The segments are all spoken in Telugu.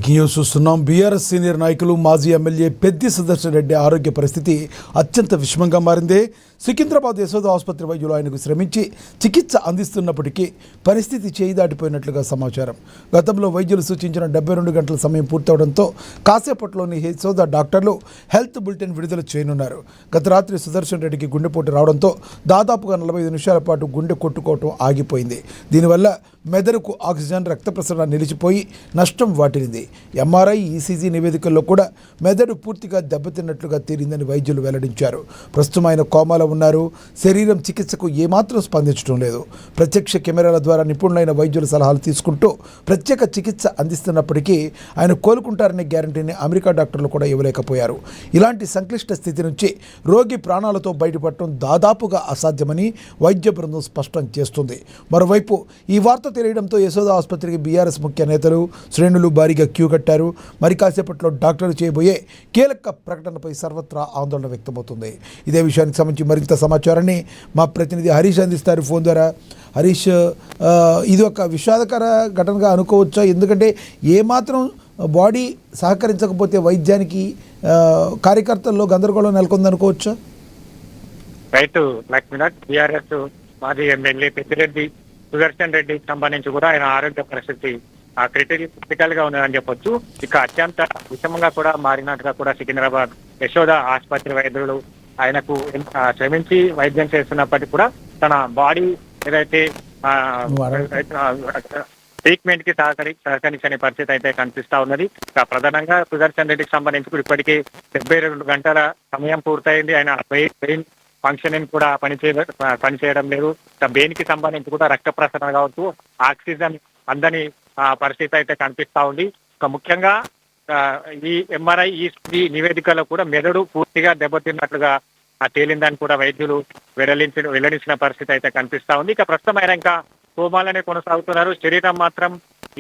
బ్రేకింగ్ న్యూస్ చూస్తున్నాం. బీఆర్ఎస్ సీనియర్ నాయకులు మాజీ ఎమ్మెల్యే పెద్ది సుదర్శన్ రెడ్డి ఆరోగ్య పరిస్థితి అత్యంత విషమంగా మారింది. సికింద్రాబాద్ యశోద ఆసుపత్రి వైద్యులు ఆయనకు శ్రమించి చికిత్స అందిస్తున్నప్పటికీ పరిస్థితి చేయి దాటిపోయినట్లుగా సమాచారం. గతంలో వైద్యులు సూచించిన 72 గంటల సమయం పూర్తవడంతో కాసేపట్లోని యశోద డాక్టర్లు హెల్త్ బులెటిన్ విడుదల చేయనున్నారు. గత రాత్రి సుదర్శన్ రెడ్డికి గుండెపోటు రావడంతో దాదాపుగా 45 నిమిషాల పాటు గుండె కొట్టుకోవటం ఆగిపోయింది. దీనివల్ల మెదడుకు ఆక్సిజన్ రక్త ప్రసరణ నిలిచిపోయి నష్టం వాటిల్లింది. ఎంఆర్ఐ, ఈసీజీ నివేదికల్లో కూడా మెదడు పూర్తిగా దెబ్బతిన్నట్లుగా తేలిందని వైద్యులు వెల్లడించారు. ప్రస్తుతం ఆయన కోమాలో ఉన్నారు. శరీరం చికిత్సకు ఏమాత్రం స్పందించడం లేదు. ప్రత్యక్ష కెమెరాల ద్వారా నిపుణులైన వైద్యుల సలహాలు తీసుకుంటూ ప్రత్యేక చికిత్స అందిస్తున్నప్పటికీ ఆయన కోలుకుంటారనే గ్యారంటీని అమెరికా డాక్టర్లు కూడా ఇవ్వలేకపోయారు. ఇలాంటి సంక్లిష్ట స్థితి నుంచి రోగి ప్రాణాలతో బయటపడటం దాదాపుగా అసాధ్యమని వైద్య బృందం స్పష్టం చేస్తుంది. మరోవైపు ఈ వార్త తెలియడంతో యశోద ఆసుపత్రికి బీఆర్ఎస్ ముఖ్య నేతలు, శ్రేణులు భారీగా క్యూ కట్టారు. మరి కాసేపట్లో డాక్టర్లు చేయబోయే కీలక ప్రకటనపై సర్వత్రా ఆందోళన వ్యక్తమవుతుంది. ఇదే విషయానికి సంబంధించి మరింత సమాచారాన్ని మా ప్రతినిధి హరీష్ అందిస్తారు ఫోన్ ద్వారా. హరీష్, ఇది ఒక విషాదకర ఘటనగా అనుకోవచ్చా? ఎందుకంటే ఏమాత్రం బాడీ సహకరించకపోతే వైద్యానికి కార్యకర్తల్లో గందరగోళం నెలకొందనుకోవచ్చా? రైట్ లక్ష్మీనాథ్, బీఆర్ఎస్ మాజీ ఎమ్మెల్యే పెద్దిరెడ్డి సుదర్శన్ రెడ్డికి సంబంధించి కూడా ఆయన ఆరోగ్య పరిస్థితి క్రిటికల్ గా ఉన్నదని చెప్పొచ్చు. ఇక అత్యంత విషమంగా కూడా మారినట్టుగా కూడా సికింద్రాబాద్ యశోద ఆసుపత్రి వైద్యులు ఆయనకు శ్రమించి వైద్యం చేస్తున్నప్పటికీ కూడా తన బాడీ ఏదైతే ట్రీట్మెంట్ కి సహకరించని పరిస్థితి అయితే కనిపిస్తా ఉన్నది. ప్రధానంగా సుదర్శన్ రెడ్డికి సంబంధించి ఇప్పటికీ 72 గంటల సమయం పూర్తయింది. ఆయన బ్రెయిన్ ఫంక్షనింగ్ కూడా పనిచేయడం లేదు. బ్రెయిన్ కి సంబంధించి కూడా రక్త ప్రసరణ కావచ్చు, ఆక్సిజన్ అందని పరిస్థితి అయితే కనిపిస్తా ఉంది. ముఖ్యంగా ఈ ఎంఆర్ఐ, ఈ నివేదికలో కూడా మెదడు పూర్తిగా దెబ్బతిన్నట్లుగా తేలిందని కూడా వైద్యులు వెల్లడించిన పరిస్థితి అయితే కనిపిస్తా ఉంది. ఇక ప్రస్తుతం ఆయన ఇంకా కోమాలనే కొనసాగుతున్నారు. శరీరం మాత్రం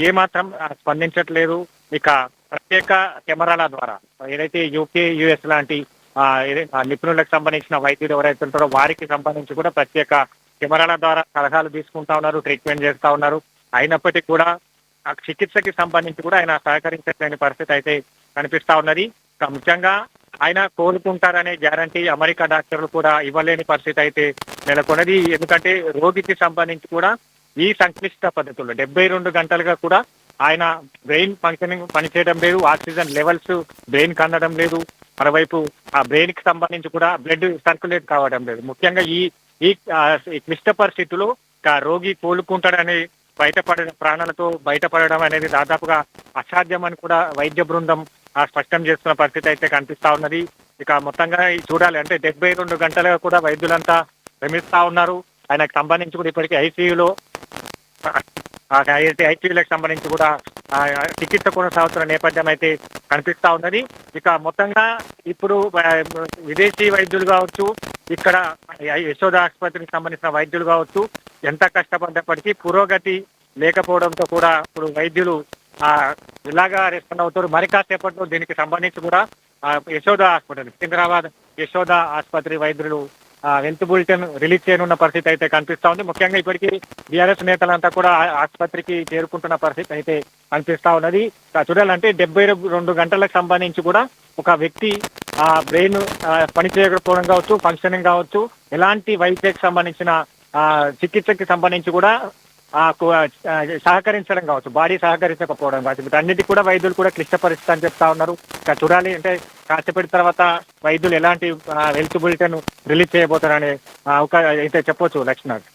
ఏమాత్రం స్పందించట్లేదు. ఇక ప్రత్యేక కెమెరాల ద్వారా ఏదైతే యూకే, యుఎస్ లాంటి నిపుణులకు సంబంధించిన వైద్యులు ఎవరైతే ఉంటారో వారికి సంబంధించి కూడా ప్రత్యేక కెమెరాల ద్వారా సలహాలు తీసుకుంటా ఉన్నారు, ట్రీట్మెంట్ చేస్తా ఉన్నారు. అయినప్పటికీ కూడా చికిత్సకి సంబంధించి కూడా ఆయన సహకరించలేని పరిస్థితి అయితే కనిపిస్తా ఉన్నది. ముఖ్యంగా ఆయన కోలుకుంటారనే గ్యారంటీ అమెరికా డాక్టర్లు కూడా ఇవ్వలేని పరిస్థితి అయితే నెలకొన్నది. ఎందుకంటే రోగికి సంబంధించి కూడా ఈ సంక్లిష్ట పద్ధతుల్లో 72 గంటలుగా కూడా ఆయన బ్రెయిన్ ఫంక్షనింగ్ పనిచేయడం లేదు, ఆక్సిజన్ లెవెల్స్ బ్రెయిన్ కి అందడం లేదు. మరోవైపు ఆ బ్రెయిన్ కి సంబంధించి కూడా బ్లడ్ సర్క్యులేట్ కావడం లేదు. ముఖ్యంగా ఈ క్లిష్ట పరిస్థితుల్లో రోగి కోలుకుంటాడని ప్రాణాలతో బయటపడడం అనేది దాదాపుగా అసాధ్యం అని కూడా వైద్య బృందం స్పష్టం చేస్తున్న పరిస్థితి అయితే కనిపిస్తా ఉన్నది. ఇక మొత్తంగా చూడాలి అంటే 72 గంటలుగా కూడా వైద్యులంతా శ్రమిస్తా ఉన్నారు. ఆయనకు సంబంధించి కూడా ఇప్పటికీ ఐసీయూలో ఐసీయూలకు సంబంధించి కూడా చికిత్స కొనసాగుతున్న నేపథ్యం అయితే కనిపిస్తా ఉన్నది. ఇక మొత్తంగా ఇప్పుడు విదేశీ వైద్యులు కావచ్చు, ఇక్కడ యశోద ఆసుపత్రికి సంబంధించిన వైద్యులు కావచ్చు, ఎంత కష్టపడ్డప్పటికీ పురోగతి లేకపోవడంతో కూడా ఇప్పుడు వైద్యులు ఇలాగా రెస్పాండ్ అవుతారు. మరి కాసేపట్లో దీనికి సంబంధించి కూడా యశోద హాస్పిటల్, సికింద్రాబాద్ యశోద ఆసుపత్రి వైద్యులు హెల్త్ బులెటిన్ రిలీజ్ చేయనున్న పరిస్థితి అయితే కనిపిస్తా ఉంది. ముఖ్యంగా ఇప్పటికీ బీఆర్ఎస్ నేతలంతా కూడా ఆసుపత్రికి చేరుకుంటున్న పరిస్థితి అయితే కనిపిస్తా ఉన్నది. చూడాలంటే 72 గంటలకు సంబంధించి కూడా ఒక వ్యక్తి బ్రెయిన్ పనిచేయకపోవడం కావచ్చు, ఫంక్షనింగ్ కావచ్చు, ఎలాంటి వైద్యకి సంబంధించిన చికిత్సకి సంబంధించి కూడా సహకరించడం కావచ్చు, బాడీ సహకరించకపోవడం కావచ్చు, వీటన్నిటికీ కూడా వైద్యులు కూడా క్లిష్ట పరిస్థితి అని చెప్తా ఉన్నారు. ఇంకా చూడాలి అంటే కాసేపటి తర్వాత వైద్యులు ఎలాంటి హెల్త్ బులెటిన్ రిలీజ్ చేయబోతారని అయితే చెప్పొచ్చు లక్ష్మణ్.